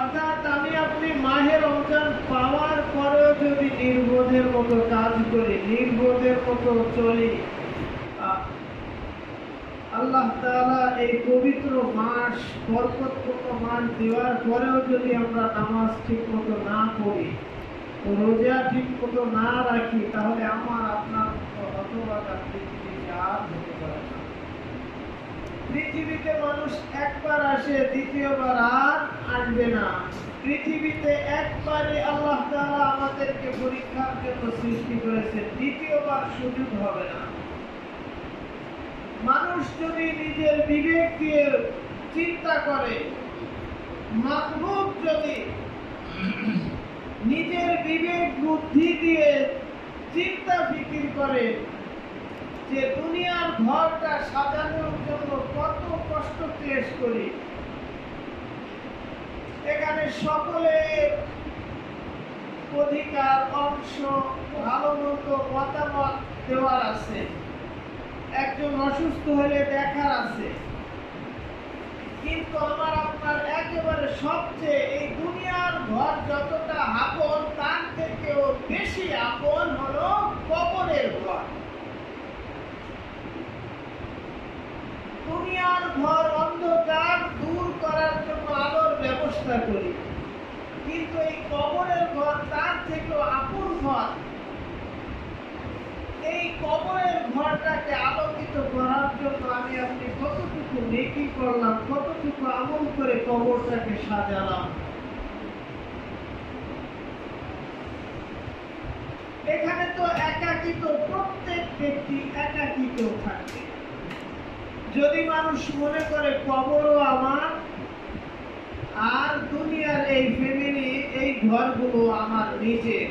অর্থাৎ আমি আপনি মাহে রমজান পাওয়ার পরেও যদি নির্বোধের মতো কাজ করি, নির্বোধের মতো চলি, আল্লাহ তাআলা এই পবিত্র মাস, বরকতপূর্ণ মাস দেওয়ার পরেও যদি আমরা নামাজ ঠিক মতো না পড়ি, রোজা ঠিক মতো না রাখি, তাহলে আমার আপনার হতভাগা পৃথিবীতে আর হতে পারে না। পৃথিবীতে মানুষ একবার আসে, দ্বিতীয়বার আর আসবে না। পৃথিবীতে একবারে আল্লাহ তাআলা আমাদেরকে পরীক্ষার জন্য সৃষ্টি করেছেন, দ্বিতীয়বার সুযোগ হবে না। মানুষ যদি নিজের বিবেক দিয়ে চিন্তা করে, মাখলুক যদি নিজের বিবেক বুদ্ধি দিয়ে চিন্তা ফিকির করে যে দুনিয়ার ঘরটা সাজানোর জন্য কত কষ্ট ক্লেশ করি, এখানে সকলের অধিকার, অংশ, ভালো মন্দ মতামত দেওয়ার আছে, একজন অসুস্থ হলে দেখার আছে, কিন্তু আমার আপনার একেবারে সবচেয়ে এই দুনিয়ার ঘর যতটা আপন, তার থেকেও বেশি আপন হলো কবরের ঘর। দুনিয়ার ঘর অন্ধকার দূর করার জন্য আলোর ব্যবস্থা করি, কিন্তু এই কবরের ঘর তার থেকেও আপন ঘর। এই কবরের ঘরটাকে আলোকিত করার জন্য আমি আপনি কতটুকু নেকি করলাম, কতটুকু আমল করে কবরটাকে সাজালাম। এখানে তো একাকিত্ব, প্রত্যেক ব্যক্তি একাকিত্ব থাকে। যদি মানুষ মনে করে কবরও আমার আর দুনিয়ার এই ফ্যামিলি, এই ঘরগুলো আমার নিজের,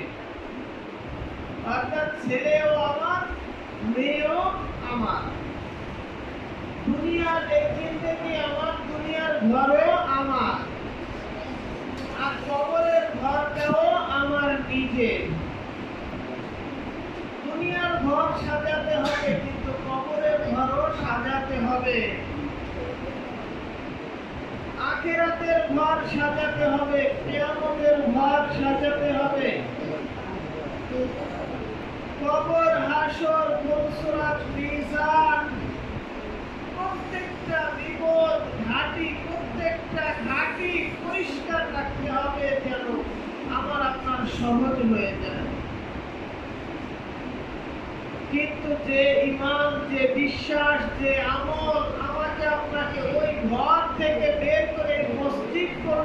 অর্থাৎ ছেলেও আমার, মেয়েও আমার, দুনিয়ার এই জিন্দেগি আমার, দুনিয়ার ঘরও আমার, আর কবরের ঘরটাও আমার নিজের। দুনিয়ার ঘর সাজাতে হবে, কিন্তু কবরের ঘরও সাজাতে হবে। আখিরাতের ঘর সাজাতে হবে, কিয়ামতের ঘর সাজাতে হবে। কবর, হাসর, ফুলসিরাত, মিজান, প্রত্যেকটা বিপদ ঘাটি, প্রত্যেকটা ঘাটি পরিষ্কার রাখতে হবে যেন আমার আপনার সহজ হয়ে যায়। কিন্তু যে ঈমান, যে বিশ্বাস, যে আমল আমাকে আপনাকে ওই ঘর থেকে বের করে মসজিদ